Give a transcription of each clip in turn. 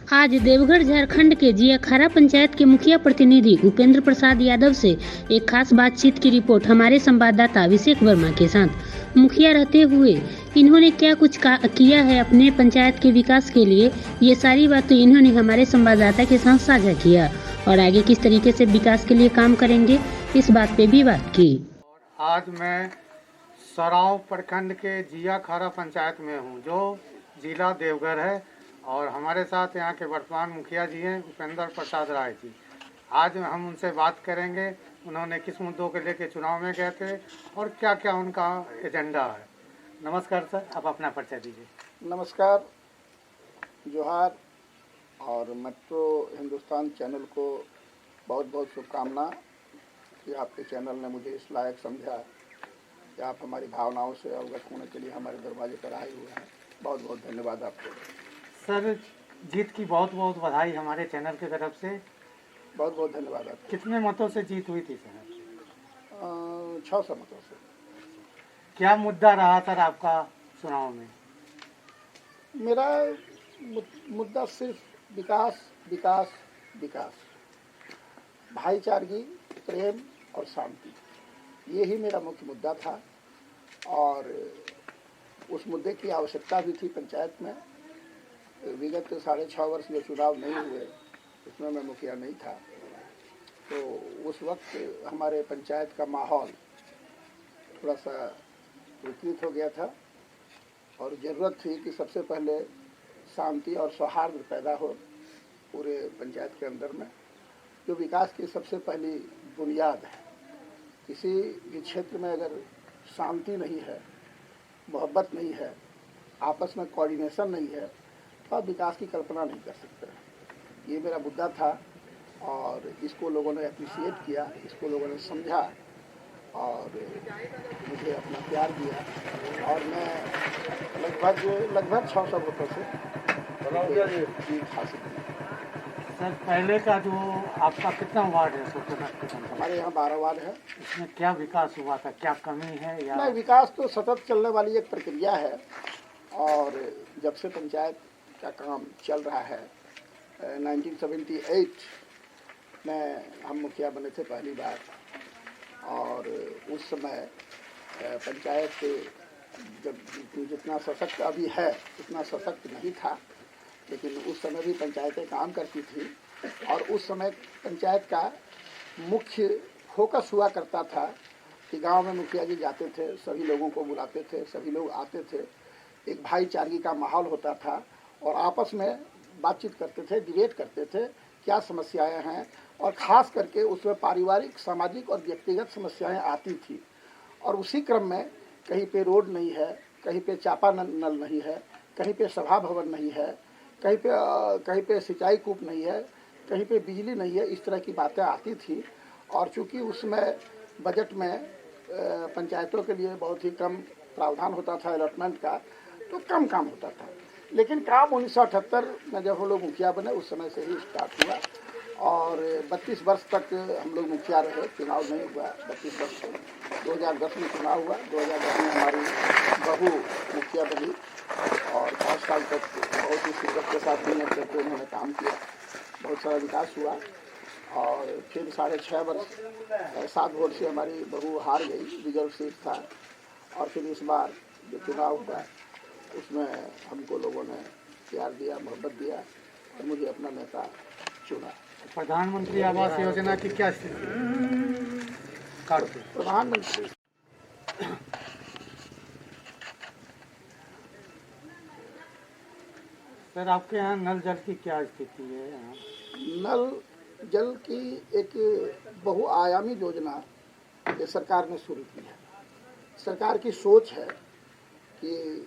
आज देवघर झारखंड के जियाखारा पंचायत के मुखिया प्रतिनिधि उपेंद्र प्रसाद यादव से एक खास बातचीत की रिपोर्ट हमारे संवाददाता अभिषेक वर्मा के साथ। मुखिया रहते हुए इन्होंने क्या कुछ किया है अपने पंचायत के विकास के लिए, ये सारी बातें इन्होंने हमारे संवाददाता के साथ साझा किया और आगे किस तरीके से विकास के लिए काम करेंगे इस बात पे भी बात की। आज मैं सराव प्रखंड के जियाखारा पंचायत में हूँ जो जिला देवघर है और हमारे साथ यहाँ के वर्तमान मुखिया जी हैं उपेंद्र प्रसाद राय जी। आज हम उनसे बात करेंगे उन्होंने किस मुद्दों को लेकर चुनाव में गए थे और क्या क्या उनका एजेंडा है। नमस्कार सर, आप अपना परिचय दीजिए। नमस्कार, जोहार और मेट्रो हिंदुस्तान चैनल को बहुत बहुत शुभकामना कि आपके चैनल ने मुझे इस लायक समझा कि आप हमारी भावनाओं से अवगत होने के लिए हमारे दरवाजे पर आए हुए हैं। बहुत बहुत धन्यवाद आपको। सर, जीत की बहुत बहुत बधाई हमारे चैनल की तरफ से। बहुत बहुत धन्यवाद आपको। कितने मतों से जीत हुई थी सर? 600 मतों से। क्या मुद्दा रहा सर आपका चुनाव में? मेरा मुद्दा सिर्फ विकास विकास विकास, भाईचारगी, प्रेम और शांति, ये ही मेरा मुख्य मुद्दा था और उस मुद्दे की आवश्यकता भी थी पंचायत में। विगत 6.5 वर्ष जो चुनाव नहीं हुए उसमें मैं मुखिया नहीं था, तो उस वक्त हमारे पंचायत का माहौल थोड़ा सा विकृत हो गया था और ज़रूरत थी कि सबसे पहले शांति और सौहार्द पैदा हो पूरे पंचायत के अंदर में, जो विकास की सबसे पहली बुनियाद है। किसी भी क्षेत्र में अगर शांति नहीं है, मोहब्बत नहीं है, आपस में कोऑर्डिनेशन नहीं है, तो आप विकास की कल्पना नहीं कर सकते। ये मेरा मुद्दा था और इसको लोगों ने अप्रिशिएट किया, इसको लोगों ने समझा और मुझे अपना प्यार दिया और मैं लगभग 600 वोटों से जीत हासिल की। सर, पहले का जो आपका कितना वार्ड है? हमारे यहाँ 12 वार्ड है। इसमें क्या विकास हुआ था, क्या कमी है या नहीं? विकास तो सतत चलने वाली एक प्रक्रिया है और जब से पंचायत का काम चल रहा है, 1978 में हम मुखिया बने थे पहली बार और उस समय पंचायत जब जितना सशक्त अभी है उतना सशक्त नहीं था, लेकिन उस समय भी पंचायतें काम करती थी और उस समय पंचायत का मुख्य फोकस हुआ करता था कि गांव में मुखिया जी जाते थे, सभी लोगों को बुलाते थे, सभी लोग आते थे, एक भाईचारगी का माहौल होता था और आपस में बातचीत करते थे, डिबेट करते थे क्या समस्याएं हैं और ख़ास करके उसमें पारिवारिक, सामाजिक और व्यक्तिगत समस्याएं आती थी। और उसी क्रम में कहीं पे रोड नहीं है, कहीं पे चापा नल नहीं है, कहीं पे सभा भवन नहीं है, कहीं पे सिंचाई कूप नहीं है, कहीं पे बिजली नहीं है, इस तरह की बातें आती थी। और चूंकि उसमें बजट में पंचायतों के लिए बहुत ही कम प्रावधान होता था अलॉटमेंट का, तो कम काम होता था। लेकिन काम 1978 में जब हम लोग मुखिया बने उस समय से ही स्टार्ट हुआ और 32 वर्ष तक हम लोग मुखिया रहे, चुनाव नहीं हुआ 32 वर्ष तक। 2010 में चुनाव हुआ, 2010 में हमारी बहू मुखिया बनी और 5 साल तक बहुत ही शिद्दत के साथ मेहनत करके उन्होंने काम किया, बहुत सारा विकास हुआ और फिर 6.5 वर्ष 7 वोट से हमारी बहू हार गई, रिजर्व सीट था और फिर इस बार जो चुनाव हुआ उसमें हमको लोगों ने प्यार दिया, मोहब्बत दिया और मुझे अपना नेता चुना। प्रधानमंत्री आवास योजना की क्या स्थिति? प्रधानमंत्री सर, आपके यहाँ नल जल की क्या स्थिति है? नल जल की एक बहुआयामी योजना ये सरकार ने शुरू की है। सरकार की सोच है कि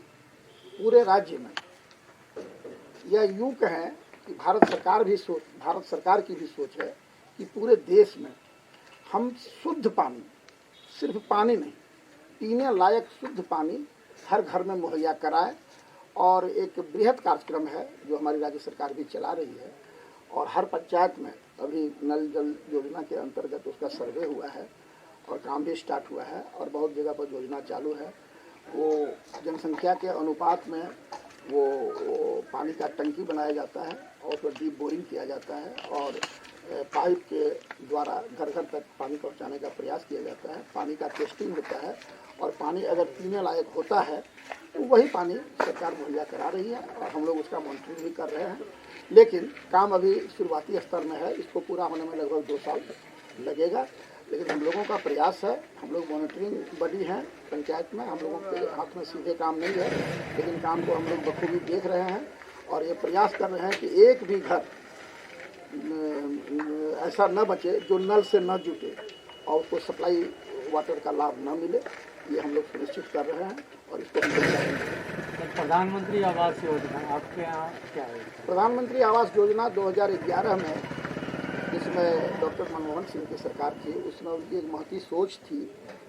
पूरे राज्य में, या यूँ कहें कि भारत सरकार की भी सोच है कि पूरे देश में हम शुद्ध पानी, सिर्फ पानी नहीं, पीने लायक शुद्ध पानी हर घर में मुहैया कराए। और एक बृहद कार्यक्रम है जो हमारी राज्य सरकार भी चला रही है और हर पंचायत में अभी नल जल योजना के अंतर्गत उसका सर्वे हुआ है और काम भी स्टार्ट हुआ है और बहुत जगह पर योजना चालू है। वो जनसंख्या के अनुपात में वो पानी का टंकी बनाया जाता है और उसमें डीप बोरिंग किया जाता है और पाइप के द्वारा घर घर तक पानी पहुंचाने का प्रयास किया जाता है। पानी का टेस्टिंग होता है और पानी अगर पीने लायक होता है तो वही पानी सरकार मुहैया करा रही है और हम लोग उसका मॉनिटरिंग भी कर रहे हैं। लेकिन काम अभी शुरुआती स्तर में है, इसको पूरा होने में लगभग 2 साल लगेगा। लेकिन हम लोगों का प्रयास है, हम लोग मॉनिटरिंग बड़ी हैं पंचायत में, हम लोगों के हाथ में सीधे काम नहीं है, लेकिन काम को हम लोग बखूबी देख रहे हैं और ये प्रयास कर रहे हैं कि एक भी घर ऐसा न बचे जो नल से न जुटे और उसको सप्लाई वाटर का लाभ न मिले। ये हम लोग सुनिश्चित कर रहे हैं और इसको हम लोग करेंगे। प्रधानमंत्री आवास योजना आपके यहाँ क्या है? प्रधानमंत्री आवास योजना 2011 में, जिसमें डॉक्टर मनमोहन सिंह की सरकार थी, उसमें उनकी एक महती सोच थी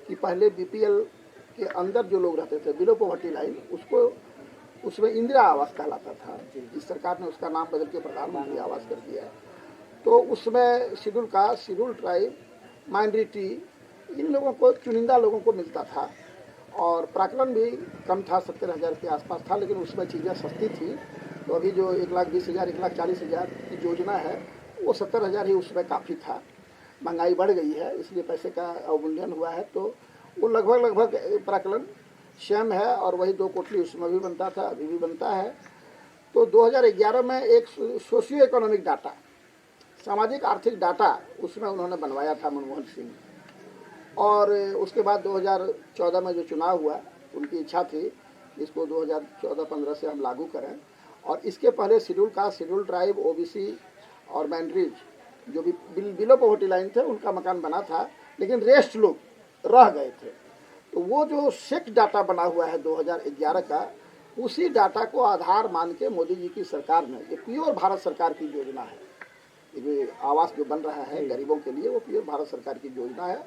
कि पहले बीपीएल के अंदर जो लोग रहते थे, बिलो पॉवर्टी लाइन, उसको उसमें इंदिरा आवास कहलाता था। इस सरकार ने उसका नाम बदल के प्रधानमंत्री आवास कर दिया है। तो उसमें schedule caste, schedule tribe, minority, इन लोगों को, चुनिंदा लोगों को मिलता था और प्राकलन भी कम था, 70,000 के आसपास था, लेकिन उसमें चीज़ें सस्ती थी। तो अभी जो 1,20,000, 1,40,000 की योजना है, वो 70,000 ही उसमें काफ़ी था। महंगाई बढ़ गई है, इसलिए पैसे का अवमूल्यन हुआ है, तो वो लगभग प्राकलन सेम है और वही 2 कोठली उसमें भी बनता था, अभी भी बनता है। तो 2011 में एक सोशियो इकोनॉमिक डाटा, सामाजिक आर्थिक डाटा उसमें उन्होंने बनवाया था मनमोहन सिंह। और उसके बाद 2014 में जो चुनाव हुआ, उनकी इच्छा थी इसको 2014-15 से हम लागू करें। और इसके पहले schedule caste, schedule tribe, OBC और माइनॉरिटी जो भी बिलो पॉवर्टी लाइन थे, उनका मकान बना था, लेकिन रेस्ट लोग रह गए थे। तो वो जो सेक्ट डाटा बना हुआ है 2011 का, उसी डाटा को आधार मान के मोदी जी की सरकार ने, ये प्योर भारत सरकार की योजना है, ये आवास जो बन रहा है गरीबों के लिए, वो प्योर भारत सरकार की योजना है।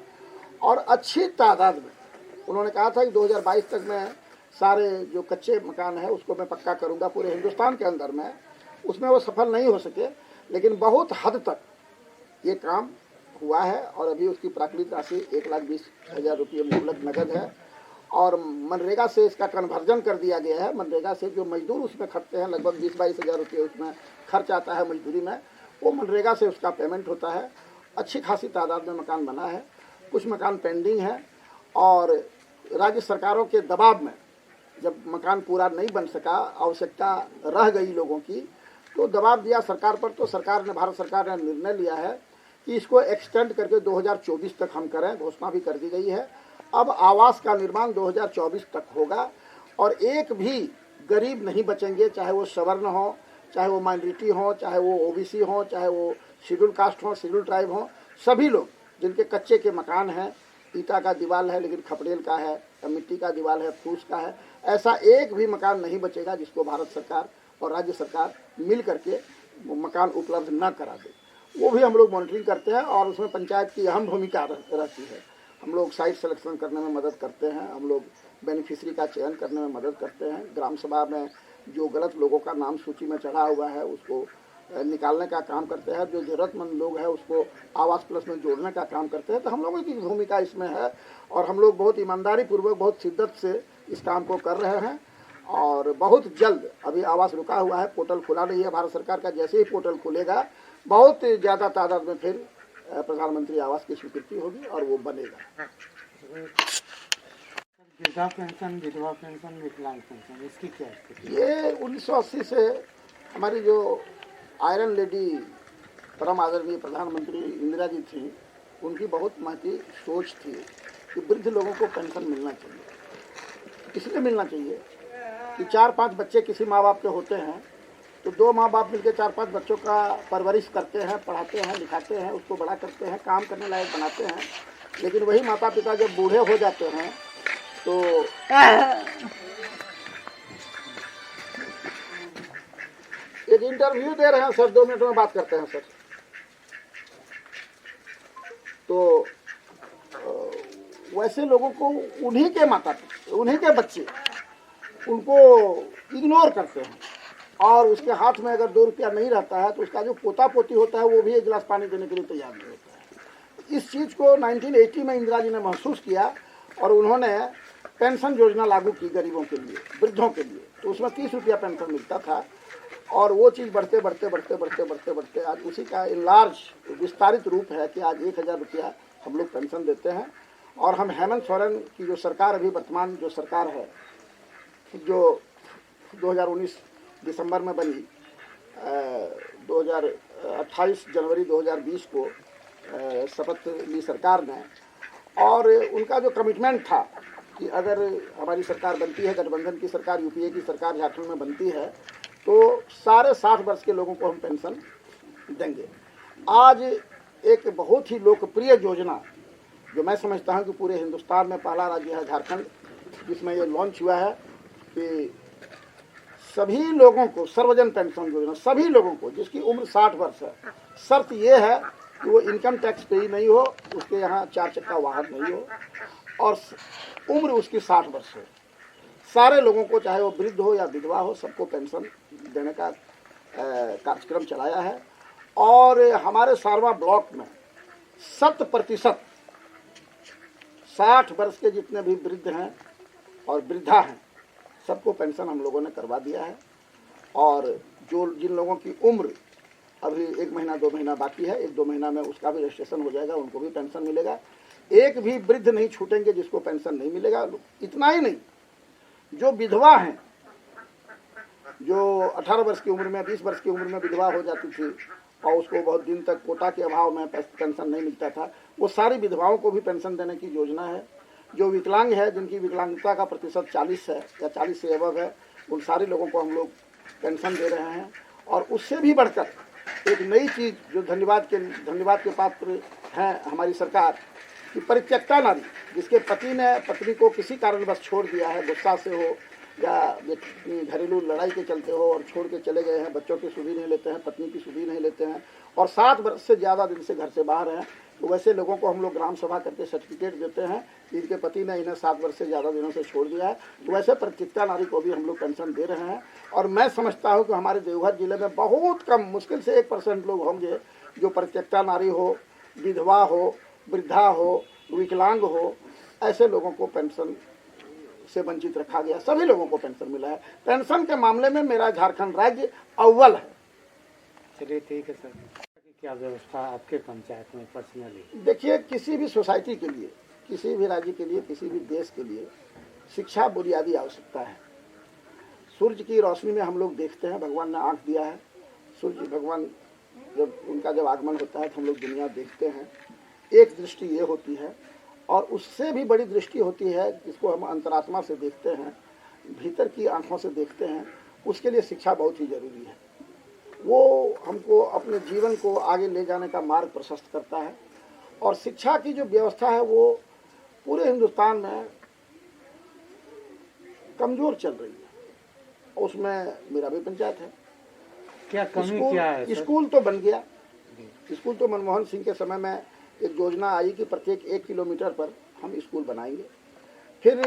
और अच्छी तादाद में उन्होंने कहा था कि 2022 तक मैं सारे जो कच्चे मकान है उसको मैं पक्का करूंगा पूरे हिंदुस्तान के अंदर में। उसमें वो सफल नहीं हो सके, लेकिन बहुत हद तक ये काम हुआ है और अभी उसकी प्राकृतिक राशि 1,20,000 रुपये मुबलक नगद है। और मनरेगा से इसका कन्वर्जन कर दिया गया है। मनरेगा से जो मजदूर उसमें खटते हैं, लगभग 20-22,000 रुपये उसमें खर्च आता है मजदूरी में, वो मनरेगा से उसका पेमेंट होता है। अच्छी खासी तादाद में मकान बना है, कुछ मकान पेंडिंग है। और राज्य सरकारों के दबाव में जब मकान पूरा नहीं बन सका, आवश्यकता रह गई लोगों की, तो दबाव दिया सरकार पर। तो सरकार ने, भारत सरकार ने निर्णय लिया है कि इसको एक्सटेंड करके 2024 तक हम करें, घोषणा भी कर दी गई है। अब आवास का निर्माण 2024 तक होगा और एक भी गरीब नहीं बचेंगे, चाहे वो सवर्ण हो, चाहे वो माइनॉरिटी हो, चाहे वो ओबीसी हो, चाहे वो शेड्यूल कास्ट हो, शेड्यूल ट्राइब हो। सभी लोग जिनके कच्चे के मकान हैं, ईटा का दीवार है लेकिन खपड़ेल का है, मिट्टी का दीवार है, फूस का है, ऐसा एक भी मकान नहीं बचेगा जिसको भारत सरकार और राज्य सरकार मिल करके मकान उपलब्ध न करा दे। वो भी हम लोग मॉनिटरिंग करते हैं और उसमें पंचायत की अहम भूमिका रहती है। हम लोग साइट सिलेक्शन करने में मदद करते हैं, हम लोग बेनिफिशरी का चयन करने में मदद करते हैं, ग्राम सभा में जो गलत लोगों का नाम सूची में चढ़ा हुआ है उसको निकालने का काम करते हैं, जो ज़रूरतमंद लोग हैं उसको आवास प्लस में जोड़ने का काम करते हैं। तो हम लोगों की भूमिका इसमें है और हम लोग बहुत ईमानदारी पूर्वक, बहुत शिद्दत से इस काम को कर रहे हैं। और बहुत जल्द, अभी आवास रुका हुआ है, पोर्टल खुला नहीं है भारत सरकार का, जैसे ही पोर्टल खुलेगा बहुत ज़्यादा तादाद में फिर प्रधानमंत्री आवास की स्वीकृति होगी और वो बनेगा। वृद्धा पेंशन, विधवा पेंशन, विकलांग पेंशन, इसकी क्या स्थिति? ये 1980 से हमारी जो आयरन लेडी परम आदरणीय प्रधानमंत्री इंदिरा जी थी, उनकी बहुत महती सोच थी कि वृद्ध लोगों को पेंशन मिलना चाहिए। इसलिए मिलना चाहिए कि 4-5 बच्चे किसी माँ बाप के होते हैं तो 2 माँ बाप मिलकर 4-5 बच्चों का परवरिश करते हैं, पढ़ाते हैं, लिखाते हैं, उसको बड़ा करते हैं, काम करने लायक बनाते हैं। लेकिन वही माता पिता जब बूढ़े हो जाते हैं तो एक इंटरव्यू दे रहे हैं सर, 2 मिनट में बात करते हैं सर। तो वैसे लोगों को उन्हीं के माता पिता, उन्हीं के बच्चे उनको इग्नोर करते हैं और उसके हाथ में अगर 2 रुपया नहीं रहता है तो उसका जो पोता पोती होता है वो भी 1 गिलास पानी देने के लिए तैयार नहीं होता है। इस चीज़ को 1980 में इंदिरा जी ने महसूस किया और उन्होंने पेंशन योजना लागू की गरीबों के लिए, वृद्धों के लिए। तो उसमें 30 रुपया पेंशन मिलता था और वो चीज़ बढ़ते बढ़ते बढ़ते बढ़ते बढ़ते बढ़ते आज उसी का लार्ज विस्तारित रूप है कि आज 1000 रुपया हम लोग पेंशन देते हैं। और हम हेमंत सोरेन की जो सरकार अभी वर्तमान जो सरकार है, जो 2019 दिसंबर में बनी, 2028 जनवरी 2020 को शपथ ली सरकार ने, और उनका जो कमिटमेंट था कि अगर हमारी सरकार बनती है, गठबंधन की सरकार, यूपीए की सरकार झारखंड में बनती है, तो सारे 60 वर्ष के लोगों को हम पेंशन देंगे। आज एक बहुत ही लोकप्रिय योजना जो मैं समझता हूँ कि पूरे हिंदुस्तान में पहला राज्य है झारखंड, जिसमें ये लॉन्च हुआ है कि सभी लोगों को सर्वजन पेंशन योजना, सभी लोगों को जिसकी उम्र 60 वर्ष है, शर्त ये है कि वो इनकम टैक्स पेई नहीं हो, उसके यहाँ 4 चक्का वाहन नहीं हो और उम्र उसकी 60 वर्ष हो। सारे लोगों को, चाहे वो वृद्ध हो या विधवा हो, सबको पेंशन देने का कार्यक्रम चलाया है। और हमारे सारवा ब्लॉक में 100% 60 वर्ष के जितने भी वृद्ध हैं और वृद्धा हैं, सबको पेंशन हम लोगों ने करवा दिया है। और जो जिन लोगों की उम्र अभी 1 महीना 2 महीना बाकी है, 1-2 महीना में उसका भी रजिस्ट्रेशन हो जाएगा, उनको भी पेंशन मिलेगा। एक भी वृद्ध नहीं छूटेंगे जिसको पेंशन नहीं मिलेगा। इतना ही नहीं, जो विधवा हैं, जो 18 वर्ष की उम्र में, 20 वर्ष की उम्र में विधवा हो जाती थी और उसको बहुत दिन तक कोटा के अभाव में पेंशन नहीं मिलता था, वो सारी विधवाओं को भी पेंशन देने की योजना है। जो विकलांग है, जिनकी विकलांगता का प्रतिशत 40 है या 40 से एबव है, उन सारे लोगों को हम लोग पेंशन दे रहे हैं। और उससे भी बढ़कर एक नई चीज़ जो धन्यवाद के पात्र हैं हमारी सरकार कि परित्यक्ता नारी, जिसके पति ने पत्नी को किसी कारणवश छोड़ दिया है, गुस्सा से हो या घरेलू लड़ाई के चलते हो और छोड़ के चले गए हैं, बच्चों की सुधि नहीं लेते हैं, पत्नी की सुधि नहीं लेते हैं और 7 वर्ष से ज़्यादा दिन से घर से बाहर हैं, तो वैसे लोगों को हम लोग ग्राम सभा करके सर्टिफिकेट देते हैं कि इनके पति ने इन्हें 7 वर्ष से ज़्यादा दिनों से छोड़ दिया है। तो वैसे परित्यक्ता नारी को भी हम लोग पेंशन दे रहे हैं। और मैं समझता हूँ कि हमारे देवघर जिले में बहुत कम, मुश्किल से 1% लोग होंगे जो परित्यक्ता नारी हो, विधवा हो, वृद्धा हो, विकलांग हो, ऐसे लोगों को पेंशन से वंचित रखा गया। सभी लोगों को पेंशन मिला है। पेंशन के मामले में मेरा झारखंड राज्य अव्वल है। चलिए ठीक है सर। क्या व्यवस्था आपके पंचायत में पर्सनली? देखिए, किसी भी सोसाइटी के लिए, किसी भी राज्य के लिए, किसी भी देश के लिए शिक्षा बुनियादी आवश्यकता है। सूर्य की रोशनी में हम लोग देखते हैं, भगवान ने आँख दिया है। सूर्य भगवान जब आगमन होता है तो हम लोग दुनिया देखते हैं। एक दृष्टि ये होती है और उससे भी बड़ी दृष्टि होती है जिसको हम अंतरात्मा से देखते हैं, भीतर की आंखों से देखते हैं। उसके लिए शिक्षा बहुत ही जरूरी है। वो हमको अपने जीवन को आगे ले जाने का मार्ग प्रशस्त करता है। और शिक्षा की जो व्यवस्था है वो पूरे हिंदुस्तान में कमज़ोर चल रही है। उसमें मेरा भी पंचायत है। क्या कमी क्या है सर? स्कूल तो बन गया। स्कूल तो मनमोहन सिंह के समय में एक योजना आई कि प्रत्येक 1 किलोमीटर पर हम स्कूल बनाएंगे। फिर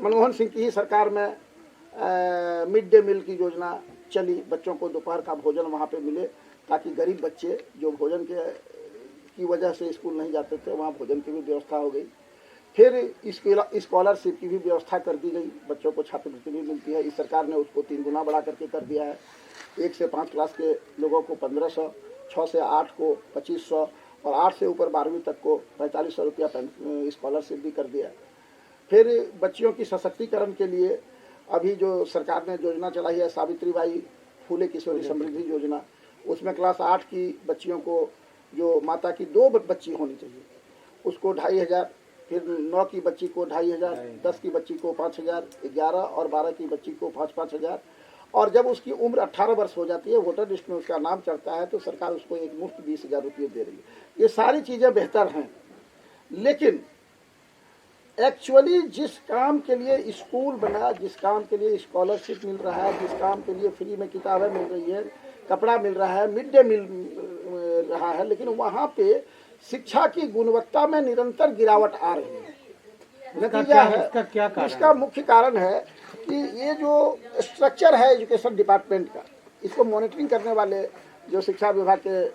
मनमोहन सिंह की ही सरकार में मिड डे मील की योजना चली, बच्चों को दोपहर का भोजन वहाँ पे मिले ताकि गरीब बच्चे जो भोजन की वजह से स्कूल नहीं जाते थे, वहाँ भोजन की भी व्यवस्था हो गई। फिर स्कॉलरशिप की भी व्यवस्था कर दी गई, बच्चों को छात्रवृत्ति भी मिलती है। इस सरकार ने उसको 3 गुना बढ़ा करके कर दिया है। 1 से 5 क्लास के लोगों को 1500, 6 से 8 को 2500 और 8 से ऊपर 12वीं तक को 4500 रुपया स्कॉलरशिप भी कर दिया। फिर बच्चियों की सशक्तिकरण के लिए अभी जो सरकार ने योजना चलाई है, सावित्रीबाई फूले किशोरी समृद्धि योजना, उसमें क्लास 8 की बच्चियों को, जो माता की 2 बच्ची होनी चाहिए, उसको 2500, फिर 9 की बच्ची को 2500, 10 की बच्ची को 5000, 11 और 12 की बच्ची को 5-5000। और जब उसकी उम्र 18 वर्ष हो जाती है, वोटर लिस्ट में उसका नाम चढ़ता है, तो सरकार उसको एक मुफ्त 20,000 रुपये दे रही है। ये सारी चीज़ें बेहतर हैं, लेकिन एक्चुअली जिस काम के लिए स्कूल बना, जिस काम के लिए स्कॉलरशिप मिल रहा है, जिस काम के लिए फ्री में किताबें मिल रही है, कपड़ा मिल रहा है, मिड डे मील रहा है, लेकिन वहाँ पे शिक्षा की गुणवत्ता में निरंतर गिरावट आ रही है। नतीजा है, इसका मुख्य कारण है कि ये जो स्ट्रक्चर है एजुकेशन डिपार्टमेंट का, इसको मॉनिटरिंग करने वाले जो शिक्षा विभाग के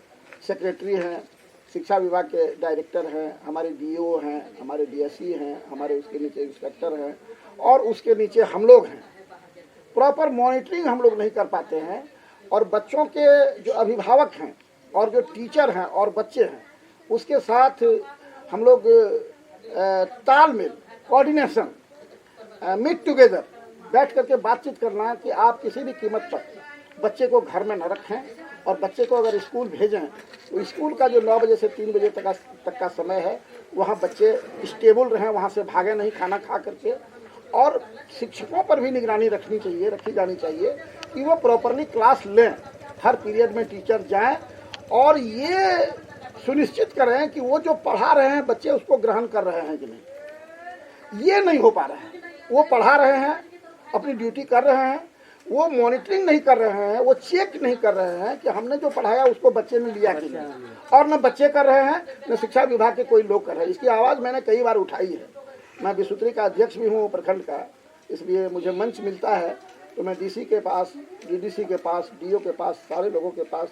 सेक्रेटरी हैं, शिक्षा विभाग के डायरेक्टर हैं, हमारे डीओ हैं, हमारे डीएसई हैं, हमारे उसके नीचे इंस्पेक्टर हैं और उसके नीचे हम लोग हैं। प्रॉपर मॉनिटरिंग हम लोग नहीं कर पाते हैं और बच्चों के जो अभिभावक हैं और जो टीचर हैं और बच्चे हैं उसके साथ हम लोग तालमेल, कोऑर्डिनेशन, मीट टुगेदर बैठ करके बातचीत करना कि आप किसी भी कीमत पर बच्चे को घर में न रखें और बच्चे को अगर स्कूल भेजें तो स्कूल का जो 9 बजे से 3 बजे तक का समय है वहाँ बच्चे स्टेबल रहें, वहाँ से भागे नहीं खाना खा करके। और शिक्षकों पर भी निगरानी रखी जानी चाहिए कि वो प्रॉपरली क्लास लें, हर पीरियड में टीचर जाएं और ये सुनिश्चित करें कि वो जो पढ़ा रहे हैं बच्चे उसको ग्रहण कर रहे हैं कि नहीं। ये नहीं हो पा रहा है, वो पढ़ा रहे हैं, अपनी ड्यूटी कर रहे हैं, वो मॉनिटरिंग नहीं कर रहे हैं, वो चेक नहीं कर रहे हैं कि हमने जो पढ़ाया उसको बच्चे ने लिया कि नहीं। और न बच्चे कर रहे हैं न शिक्षा विभाग के कोई लोग कर रहे हैं। इसकी आवाज़ मैंने कई बार उठाई है। मैं विसूत्री का अध्यक्ष भी हूँ प्रखंड का, इसलिए मुझे मंच मिलता है तो मैं डीसी के पास, डीडीसी के पास, डीओ के पास, सारे लोगों के पास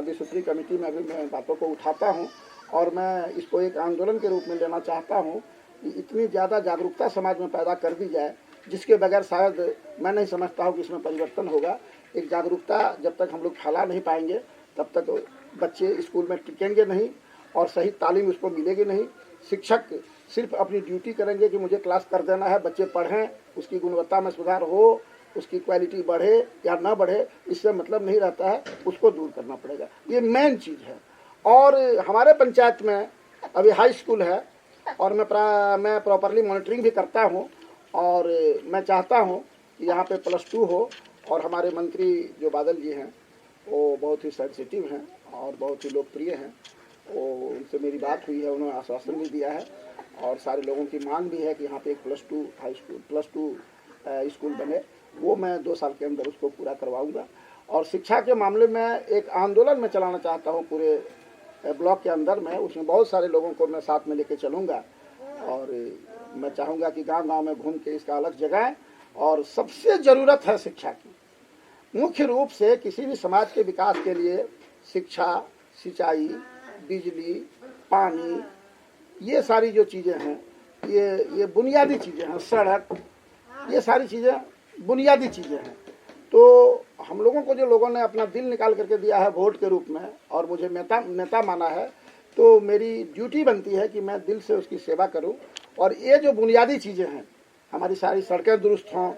विसूत्री कमेटी में भी मैं बातों को उठाता हूँ और मैं इसको एक आंदोलन के रूप में लेना चाहता हूँ कि इतनी ज़्यादा जागरूकता समाज में पैदा कर दी जाए जिसके बगैर शायद मैं नहीं समझता हूँ कि इसमें परिवर्तन होगा। एक जागरूकता जब तक हम लोग फैला नहीं पाएंगे तब तक बच्चे स्कूल में टिकेंगे नहीं और सही तालीम उसको मिलेगी नहीं। शिक्षक सिर्फ अपनी ड्यूटी करेंगे कि मुझे क्लास कर देना है, बच्चे पढ़ें, उसकी गुणवत्ता में सुधार हो, उसकी क्वालिटी बढ़े या ना बढ़े, इससे मतलब नहीं रहता है, उसको दूर करना पड़ेगा। ये मेन चीज़ है। और हमारे पंचायत में अभी हाई स्कूल है और मैं प्रॉपरली मॉनिटरिंग भी करता हूँ और मैं चाहता हूँ कि यहाँ पे +2 हो। और हमारे मंत्री जो बादल जी हैं वो बहुत ही सेंसिटिव हैं और बहुत ही लोकप्रिय हैं। वो उनसे मेरी बात हुई है, उन्होंने आश्वासन भी दिया है और सारे लोगों की मांग भी है कि यहाँ पे एक +2 हाई स्कूल +2 स्कूल बने। वो मैं 2 साल के अंदर उसको पूरा करवाऊँगा। और शिक्षा के मामले में एक आंदोलन में चलाना चाहता हूँ पूरे ब्लॉक के अंदर में, उसमें बहुत सारे लोगों को मैं साथ में लेके चलूँगा और मैं चाहूँगा कि गांव-गांव में घूम के इसका अलग जगाएं। और सबसे ज़रूरत है शिक्षा की, मुख्य रूप से किसी भी समाज के विकास के लिए शिक्षा, सिंचाई, बिजली, पानी, ये सारी जो चीज़ें हैं ये बुनियादी चीज़ें हैं, सड़क, ये सारी चीज़ें बुनियादी चीज़ें हैं। तो हम लोगों को जो लोगों ने अपना दिल निकाल करके दिया है वोट के रूप में और मुझे नेता माना है, तो मेरी ड्यूटी बनती है कि मैं दिल से उसकी सेवा करूं। और ये जो बुनियादी चीज़ें हैं, हमारी सारी सड़कें दुरुस्त हों,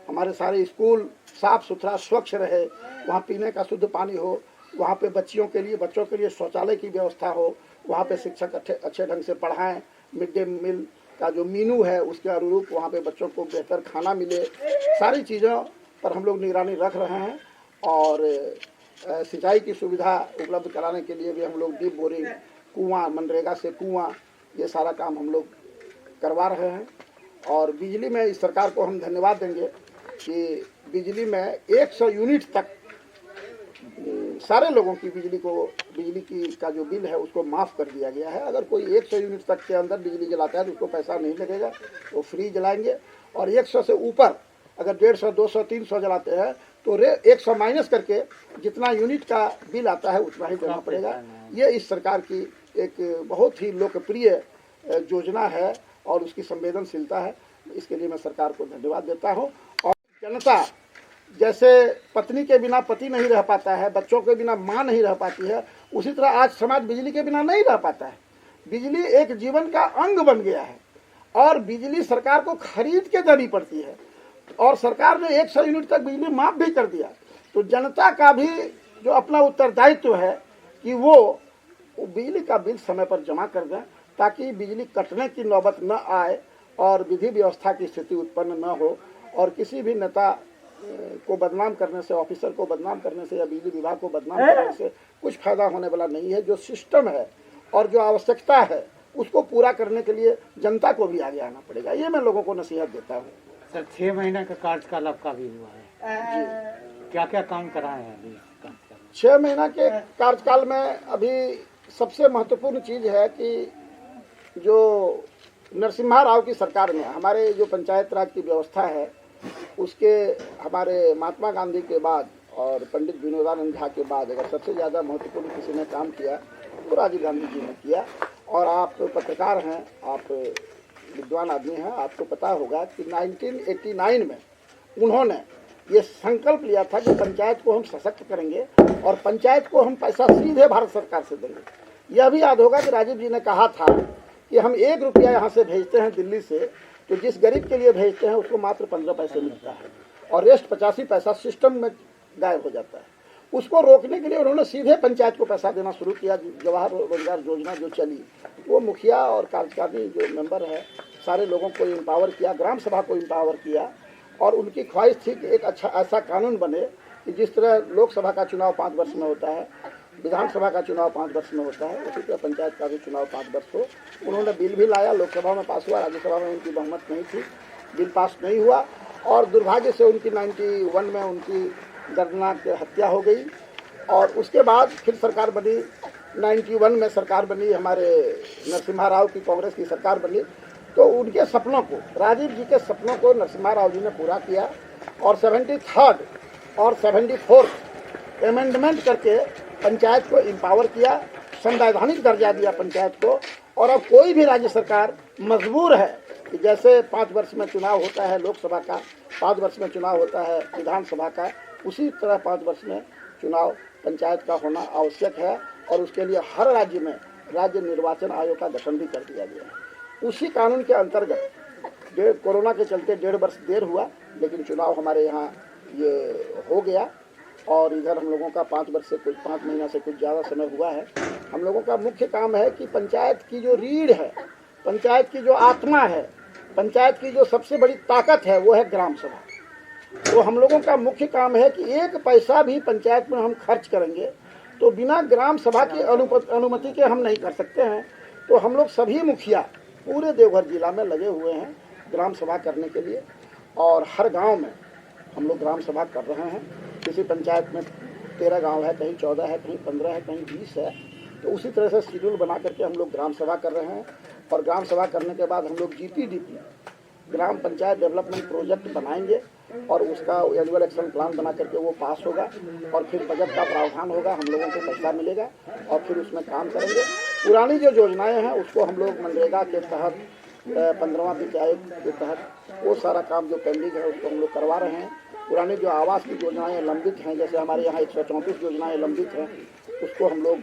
हमारे सारे स्कूल साफ़ सुथरा स्वच्छ रहे, वहाँ पीने का शुद्ध पानी हो, वहाँ पे बच्चों के लिए शौचालय की व्यवस्था हो, वहाँ पे शिक्षक अच्छे ढंग से पढ़ाएं, मिड डे मील का जो मीनू है उसके अनुरूप वहाँ पे बच्चों को बेहतर खाना मिले। सारी चीज़ों पर हम लोग निगरानी रख रहे हैं। और सिंचाई की सुविधा उपलब्ध कराने के लिए भी हम लोग डीप बोरिंग, कुआं, मनरेगा से कुआं, ये सारा काम हम लोग करवा रहे हैं। और बिजली में इस सरकार को हम धन्यवाद देंगे कि बिजली में 100 यूनिट तक सारे लोगों की बिजली की का जो बिल है उसको माफ़ कर दिया गया है। अगर कोई 100 यूनिट तक के अंदर बिजली जलाता है तो उसको पैसा नहीं लगेगा, वो फ्री जलाएंगे। और 100 से ऊपर अगर 150, 200, 300 जलाते हैं तो 100 माइनस करके जितना यूनिट का बिल आता है उतना ही देना पड़ेगा। ये इस सरकार की एक बहुत ही लोकप्रिय योजना है और उसकी संवेदनशीलता है। इसके लिए मैं सरकार को धन्यवाद देता हूँ। और जनता जैसे पत्नी के बिना पति नहीं रह पाता है, बच्चों के बिना माँ नहीं रह पाती है, उसी तरह आज समाज बिजली के बिना नहीं रह पाता है। बिजली एक जीवन का अंग बन गया है और बिजली सरकार को खरीद के देनी पड़ती है और सरकार ने 100 यूनिट तक बिजली माफ भी कर दिया। तो जनता का भी जो अपना उत्तरदायित्व है कि वो बिजली का बिल समय पर जमा कर दें ताकि बिजली कटने की नौबत न आए और विधि व्यवस्था की स्थिति उत्पन्न न हो। और किसी भी नेता को बदनाम करने से, ऑफिसर को बदनाम करने से या बिजली विभाग को बदनाम करने से कुछ फायदा होने वाला नहीं है। जो सिस्टम है और जो आवश्यकता है उसको पूरा करने के लिए जनता को भी आगे आना पड़ेगा। ये मैं लोगों को नसीहत देता हूँ। सर 6 महीने का कार्यकाल आपका भी हुआ है, क्या क्या काम कराए हैं अभी? 6 महीना के कार्यकाल में अभी सबसे महत्वपूर्ण चीज़ है कि जो नरसिम्हा राव की सरकार में हमारे जो पंचायत राज की व्यवस्था है उसके हमारे महात्मा गांधी के बाद और पंडित विनोदानंद झा के बाद अगर सबसे ज़्यादा महत्वपूर्ण किसी ने काम किया तो राजीव गांधी जी ने किया। और आप पत्रकार हैं, आप विद्वान आदमी हैं, आपको पता होगा कि 1989 में उन्होंने ये संकल्प लिया था कि पंचायत को हम सशक्त करेंगे और पंचायत को हम पैसा सीधे भारत सरकार से देंगे। यह भी याद होगा कि राजीव जी ने कहा था कि हम 1 रुपया यहाँ से भेजते हैं दिल्ली से, तो जिस गरीब के लिए भेजते हैं उसको मात्र 15 पैसे मिलता है और रेस्ट 85 पैसा सिस्टम में गायब हो जाता है। उसको रोकने के लिए उन्होंने सीधे पंचायत को पैसा देना शुरू किया। जवाहर रोजगार योजना जो चली, वो मुखिया और कार्यकारिणी जो मेंबर है सारे लोगों को एम्पावर किया, ग्राम सभा को एम्पावर किया और उनकी ख्वाहिश थी कि एक अच्छा ऐसा कानून बने कि जिस तरह लोकसभा का चुनाव 5 वर्ष में होता है, विधानसभा का चुनाव 5 वर्ष में होता है, उसी तरह पंचायत का भी चुनाव 5 वर्ष हो। उन्होंने बिल भी लाया, लोकसभा में पास हुआ, राज्यसभा में उनकी बहुमत नहीं थी, बिल पास नहीं हुआ और दुर्भाग्य से उनकी 91 में उनकी दर्दनाक हत्या हो गई। और उसके बाद फिर सरकार बनी, 91 में सरकार बनी, हमारे नरसिम्हा राव की कांग्रेस की सरकार बनी। तो उनके सपनों को, राजीव जी के सपनों को नरसिम्हा राव जी ने पूरा किया और 73rd और 74th अमेंडमेंट करके पंचायत को एम्पावर किया, संवैधानिक दर्जा दिया पंचायत को। और अब कोई भी राज्य सरकार मजबूर है कि जैसे 5 वर्ष में चुनाव होता है लोकसभा का, 5 वर्ष में चुनाव होता है विधानसभा का, उसी तरह 5 वर्ष में चुनाव पंचायत का होना आवश्यक है। और उसके लिए हर राज्य में राज्य निर्वाचन आयोग का गठन भी कर दिया गया है। उसी कानून के अंतर्गत कोरोना के चलते 1.5 वर्ष देर हुआ, लेकिन चुनाव हमारे यहाँ ये हो गया। और इधर हम लोगों का 5 वर्ष से कुछ 5 महीना से कुछ ज़्यादा समय हुआ है। हम लोगों का मुख्य काम है कि पंचायत की जो रीढ़ है, पंचायत की जो आत्मा है, पंचायत की जो सबसे बड़ी ताकत है, वो है ग्राम सभा। तो हम लोगों का मुख्य काम है कि 1 पैसा भी पंचायत में हम खर्च करेंगे तो बिना ग्राम सभा की अनुमति के हम नहीं कर सकते हैं। तो हम लोग सभी मुखिया पूरे देवघर जिला में लगे हुए हैं ग्राम सभा करने के लिए और हर गांव में हम लोग ग्राम सभा कर रहे हैं। किसी पंचायत में 13 गांव है, कहीं 14 है, कहीं 15 है, कहीं 20 है। तो उसी तरह से शेड्यूल बना करके हम लोग ग्राम सभा कर रहे हैं और ग्राम सभा करने के बाद हम लोग GPDP ग्राम पंचायत डेवलपमेंट प्रोजेक्ट बनाएंगे और उसका एनुअल एक्शन प्लान बना करके वो पास होगा और फिर बजट का प्रावधान होगा, हम लोगों को पैसा मिलेगा और फिर उसमें काम करेंगे। पुरानी जो योजनाएं हैं उसको हम लोग मनरेगा के तहत 15वां वित्त आयोग के तहत वो सारा काम जो पेंडिंग है उसको हम लोग करवा रहे हैं। पुरानी जो आवास की योजनाएं लंबित हैं, जैसे हमारे यहाँ 134 योजनाएं लंबित हैं, उसको हम लोग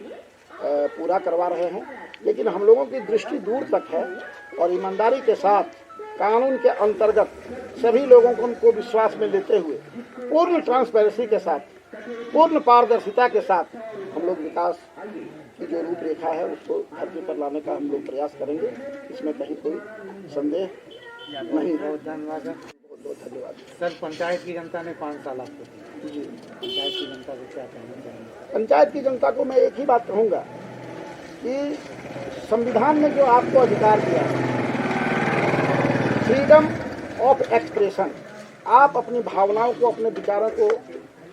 पूरा करवा रहे हैं। लेकिन हम लोगों की दृष्टि दूर तक है और ईमानदारी के साथ कानून के अंतर्गत सभी लोगों को उनको विश्वास में लेते हुए पूर्ण ट्रांसपेरेंसी के साथ, पूर्ण पारदर्शिता के साथ हम लोग विकास की जो रूपरेखा है उसको धरती पर लाने का हम लोग प्रयास करेंगे। इसमें कहीं कोई संदेह नहीं है। बहुत धन्यवाद सर। बहुत धन्यवाद सर, पंचायत की जनता ने 5 साल आपको दिए। जी। पंचायत की जनता को क्या कहना चाहेंगे? पंचायत की जनता को मैं एक ही बात कहूँगा कि संविधान ने जो आपको अधिकार दिया है, फ्रीडम ऑफ एक्सप्रेशन, आप अपनी भावनाओं को, अपने विचारों को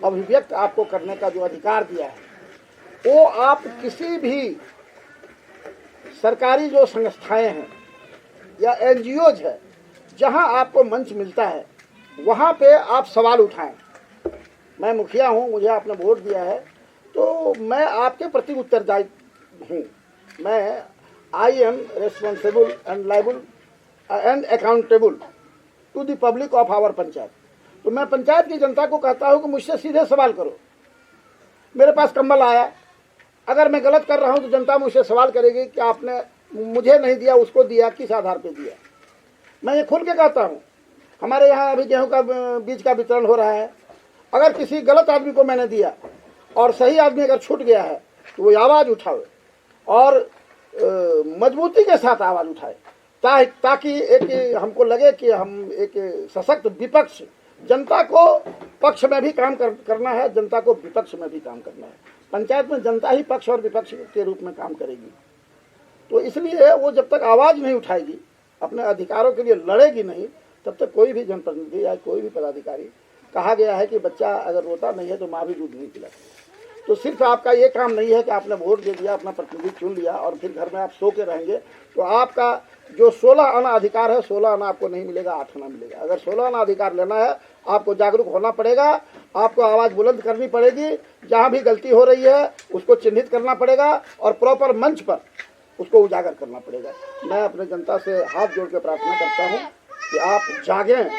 अभिव्यक्त आपको करने का जो अधिकार दिया है, वो आप किसी भी सरकारी जो संस्थाएं हैं या NGOs है, जहां आपको मंच मिलता है वहां पे आप सवाल उठाएं। मैं मुखिया हूं, मुझे आपने वोट दिया है, तो मैं आपके प्रति उत्तरदायी हूं। मैं I am responsible and liable and accountable to the public of our panchayat. तो मैं पंचायत की जनता को कहता हूं कि मुझसे सीधे सवाल करो। मेरे पास कंबल आया, अगर मैं गलत कर रहा हूं तो जनता मुझसे सवाल करेगी कि आपने मुझे नहीं दिया, उसको दिया, किस आधार पे दिया। मैं ये खुल के कहता हूं। हमारे यहाँ अभी गेहूं का बीज का वितरण हो रहा है, अगर किसी गलत आदमी को मैंने दिया और सही आदमी अगर छूट गया है तो वो आवाज़ उठाए और मजबूती के साथ आवाज़ उठाए, ताकि एक हमको लगे कि हम एक सशक्त विपक्ष, जनता को पक्ष में भी काम करना है, जनता को विपक्ष में भी काम करना है। पंचायत में जनता ही पक्ष और विपक्ष के रूप में काम करेगी। तो इसलिए वो जब तक आवाज़ नहीं उठाएगी, अपने अधिकारों के लिए लड़ेगी नहीं, तब तक कोई भी जनप्रतिनिधि या कोई भी पदाधिकारी, कहा गया है कि बच्चा अगर रोता नहीं है तो माँ भी दूध नहीं पिलाती। तो सिर्फ आपका ये काम नहीं है कि आपने वोट दे दिया, अपना प्रतिनिधि चुन लिया और फिर घर में आप सो के रहेंगे, तो आपका जो 16 आना अधिकार है, 16 आना आपको नहीं मिलेगा, 8 आना मिलेगा। अगर 16 आना अधिकार लेना है, आपको जागरूक होना पड़ेगा, आपको आवाज़ बुलंद करनी पड़ेगी, जहाँ भी गलती हो रही है उसको चिन्हित करना पड़ेगा और प्रॉपर मंच पर उसको उजागर करना पड़ेगा। मैं अपने जनता से हाथ जोड़ के प्रार्थना करता हूँ कि आप जागें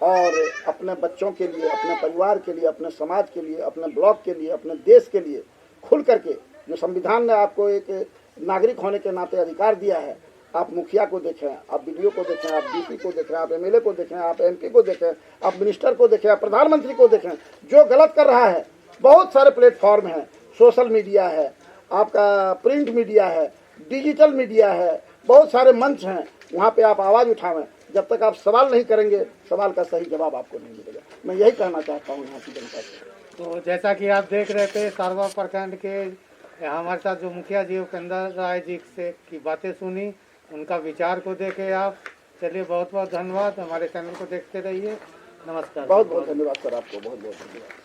और अपने बच्चों के लिए, अपने परिवार के लिए, अपने समाज के लिए, अपने ब्लॉक के लिए, अपने देश के लिए खुल करके, जो संविधान ने आपको एक नागरिक होने के नाते अधिकार दिया है, आप मुखिया को देखें, आप बीडीओ को देखें, आप डीसी को देखें, आप एमएलए को देखें, आप एमपी को देखें, आप मिनिस्टर को देखें, आप प्रधानमंत्री को देखें, जो गलत कर रहा है। बहुत सारे प्लेटफॉर्म हैं, सोशल मीडिया है, आपका प्रिंट मीडिया है, डिजिटल मीडिया है, बहुत सारे मंच हैं, वहाँ पे आप आवाज़ उठावें। जब तक आप सवाल नहीं करेंगे, सवाल का सही जवाब आपको नहीं मिलेगा। मैं यही कहना चाहता हूँ यहाँ की जनता से। तो जैसा कि आप देख रहे थे, सारवा प्रखंड के हमारे साथ जो मुखिया जी उपेंद्र राय जी से की बातें सुनी, उनका विचार को देखे आप। चलिए, बहुत बहुत धन्यवाद। हमारे चैनल को देखते रहिए। नमस्कार। बहुत बहुत धन्यवाद सर, आपको बहुत बहुत धन्यवाद।